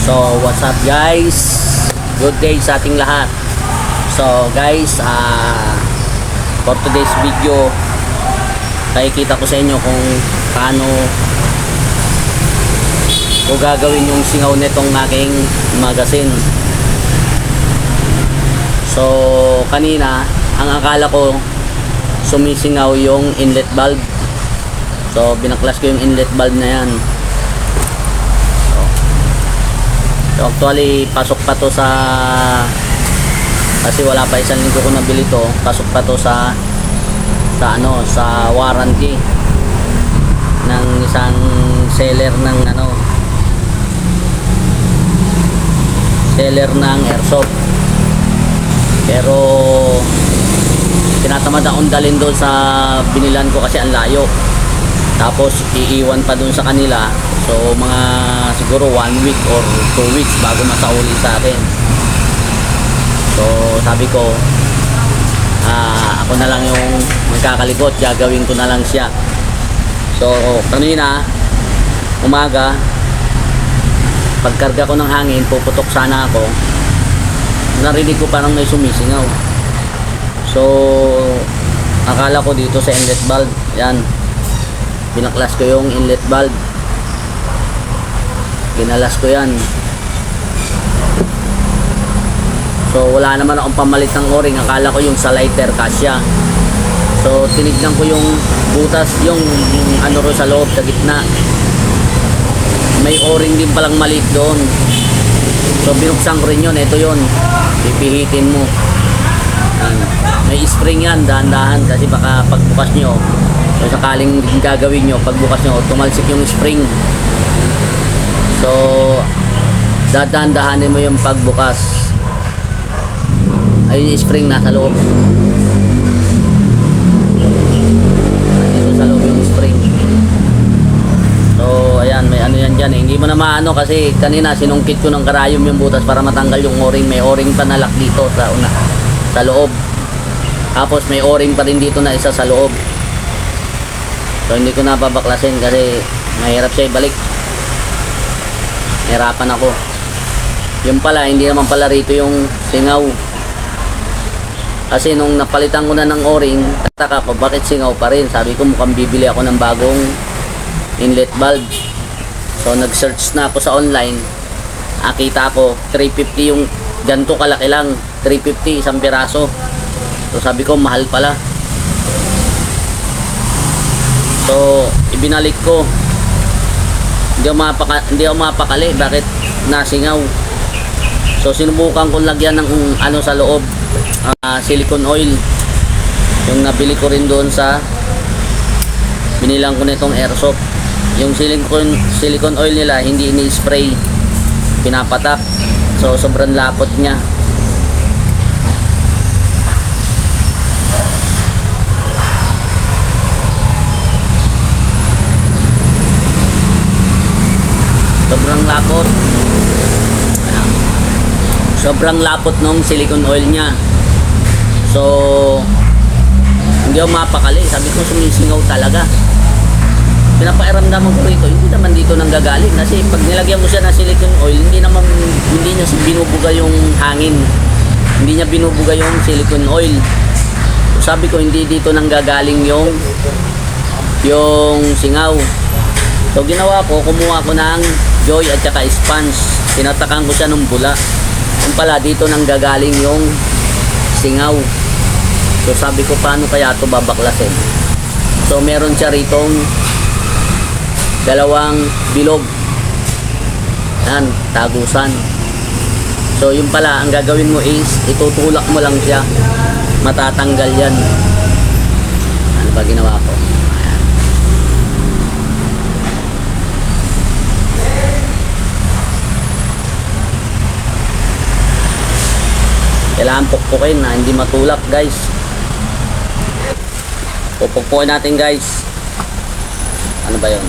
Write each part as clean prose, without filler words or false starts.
So, what's up guys? Good day sa ating lahat. So, guys, for today's video, nakikita ko sa inyo kung paano ko gagawin yung singaw nitong aking magazine. So, kanina, ang akala ko sumisingaw yung inlet valve. So, binaklas ko yung inlet valve na yan. So actually, pasok pa to sa, kasi wala pa isang linggo ko nabili to, pasok pa to sa warranty ng isang seller ng airsoft. Pero tinatamad akong dalhin doon sa binilan ko kasi ang layo, tapos iiwan pa doon sa kanila. So mga siguro 1 week or 2 weeks bago masauli sa akin. So sabi ko, ako na lang yung magkakalikot, gagawin ko na lang siya. So kanina umaga, pagkarga ko ng hangin, puputok sana ako, narinig ko parang may sumisingaw. So akala ko dito sa inlet valve. Yan, binaklas ko yung inlet valve, ginalas ko yan. So wala naman akong pamalit ng o-ring, akala ko yung sa lighter kasya. So tinignan ko yung butas, yung ano ro sa loob, sa gitna, may o-ring din palang maliit doon. So binuksan ko rin yun. Ito yun, pipihitin mo. May spring yan, dahan-dahan, kasi baka pagbukas nyo, so sakaling gagawin nyo, pagbukas nyo tumalsik yung spring. So dahan-dahanin mo yung pagbukas. Ayun yung spring nasa loob. Dito sa loob yung spring. So ayan, may ano yan dyan. Hindi mo na maano kasi kanina sinungkit ko ng karayom yung butas para matanggal yung o-ring. May o-ring pa na lock dito sa loob. Tapos may o-ring pa rin dito na isa sa loob. So hindi ko na babaklasin kasi mahirap siya ibalik. Hirapan ako. Yung pala, hindi naman pala rito yung singaw. Kasi nung napalitan ko na ng o-ring, tataka ko bakit singaw pa rin. Sabi ko mukhang bibili ako ng bagong inlet valve. So nag-search na ako sa online. Akita ko 350 yung ganito kalaki lang, 350 isang piraso. So sabi ko mahal pala. So ibinalik ko. Hindi ako mapakali bakit nasingaw. So sinubukan ko lagyan ng sa loob, silicone oil. Yung nabili ko rin doon sa binilang ko nitong airsoft. Yung silicone oil nila hindi ini-spray, pinapatak. So sobrang lapot niya. Sobrang lapot nung silicone oil niya. So hindi ako mapakali. Sabi ko sumisingaw talaga. Pinapairamdaman ko rito, hindi naman dito nanggagaling. Kasi pag nilagyan ko siya ng silicone oil, hindi niya binubuga yung hangin. Hindi niya binubuga yung silicone oil. So sabi ko hindi dito nanggagaling yung singaw. So ginawa ko, kumuha ko ng joy at saka sponge. Tinatakan ko siya ng bula. Yung pala dito nanggagaling yung singaw. So sabi ko paano kaya ito babaklasin. So meron siya ritong dalawang bilog. Yan, tagusan. So yung pala ang gagawin mo is itutulak mo lang siya, matatanggal yan. Ano ba ginawa ko? Kailangan pukpukin na hindi matulak, guys. Pupukpukin natin, guys. Ano ba yun?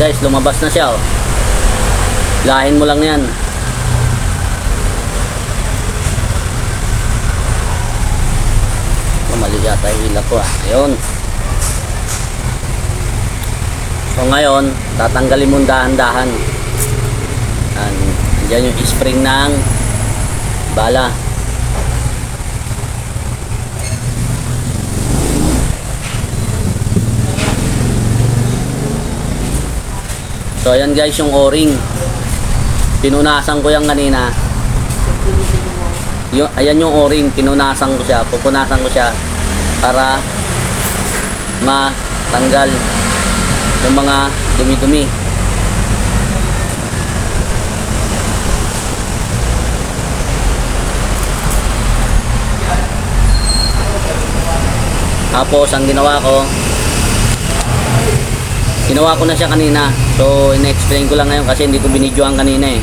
guys, lumabas na siya, oh. Lahin mo lang yan. Mali yata yung hila ko, ah. Ayun. So ngayon, tatanggalin mo dahan-dahan. Diyan yung spring ng bala. So ayan guys, yung o-ring. Pinunasan ko yan kanina. Ayan yung o-ring, pinunasan ko siya. Pupunasan ko siya para matanggal yung mga dumi-dumi. Tapos ang ginawa ko na siya kanina. So ina-explain ko lang ngayon kasi hindi ko binidyoan kanina eh.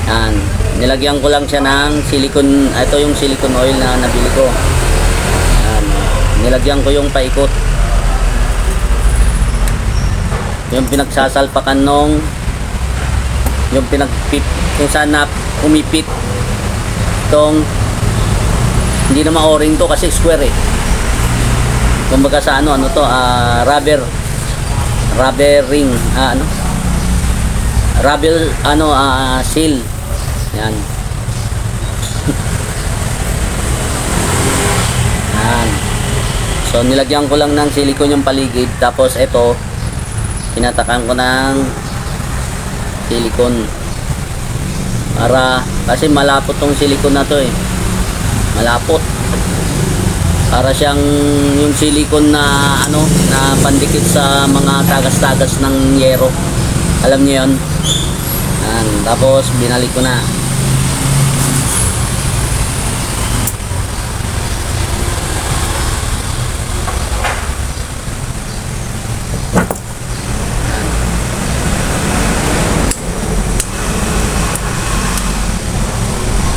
Yan. Nilagyan ko lang siya ng silicone. Ito yung silicone oil na nabili ko. Yan. Nilagyan ko yung paikot. Yung pinagsasalpakan nung yung pinagpit kung saan na umipit itong, hindi naman o-ring to kasi square eh. Kumbaga sa ano to, rubber ring, rubber seal. Yan. Yan. So nilagyan ko lang ng silicone yung paligid, tapos ito pinatakan ko ng silicone para, kasi malapot tong silicone na to eh, malapot. Para siyang yung silicone na na pandikit sa mga tagas-tagas ng yero. Alam niyo 'yon. Yan, tapos binalik ko na.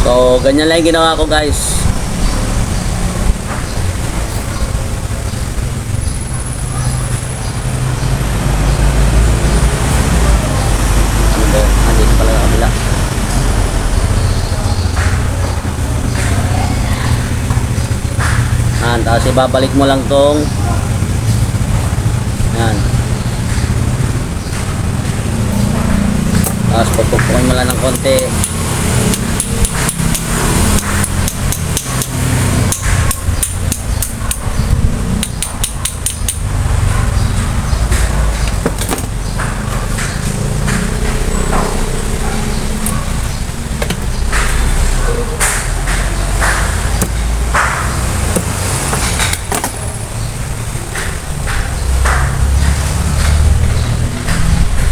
So, ganyan lang yung ginawa ko guys. Andito pala ang kabila. Tapos ibabalik mo lang tong yan. Tapos pupupukin mo lang ng konti.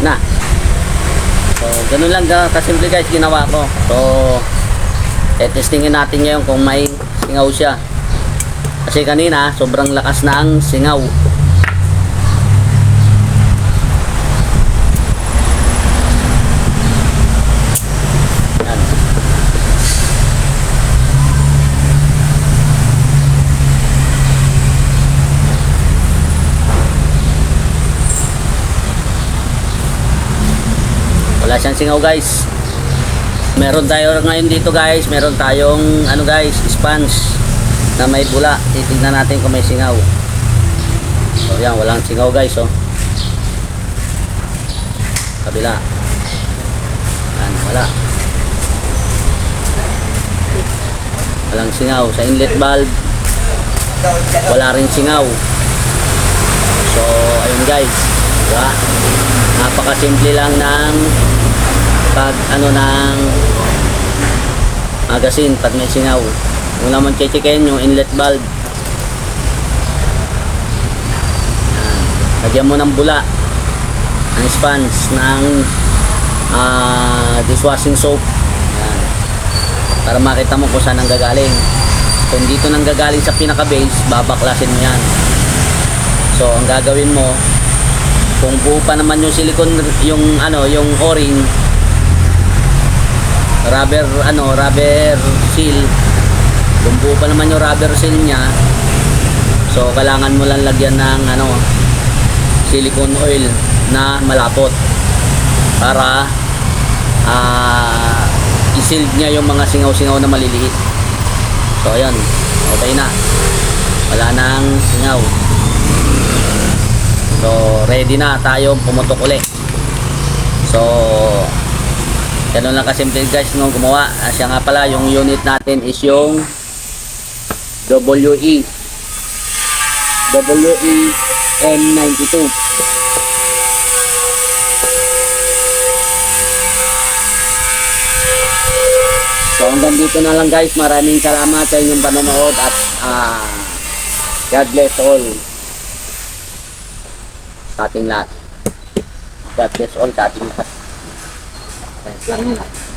Na. So, ganun lang kasimple guys ginawa ko. So, testingin natin ngayon kung may singaw siya. Kasi kanina, sobrang lakas na ang singaw. Yan. Wala siyang singaw guys. Meron tayo ngayon dito guys, meron tayong guys, sponge na may bula. Titignan natin kung may singaw. So yan, walang singaw guys, oh. Kabila. Yan, wala. Walang singaw. Sa inlet valve, wala rin singaw. So ayun guys, diba? Napakasimple lang ng pag ng magazine pag may singaw. Kung naman chechekin yung inlet valve, lagyan mo ng bula ang sponge ng dishwashing soap. Yan. Para makita mo kung saan nanggagaling. Kung dito nanggagaling sa pinaka base, babaklasin mo yan. So ang gagawin mo, kung buo pa naman yung silicone, yung o-ring, rubber seal, kung buo pa naman yung rubber seal niya, so kailangan mo lang lagyan ng silicone oil na malapot para i-shield niya yung mga singaw-singaw na maliliit. So ayan, okay na, wala nang singaw. So ready na tayong pumutok ulit. So ganun lang kasimple guys nung gumawa. Siya nga pala, yung unit natin is yung WE M92. So hanggang dito na lang guys. Maraming salamat sa inyong panonood at God bless all sa ating lahat. God bless all sa ating lahat. Thanks lang.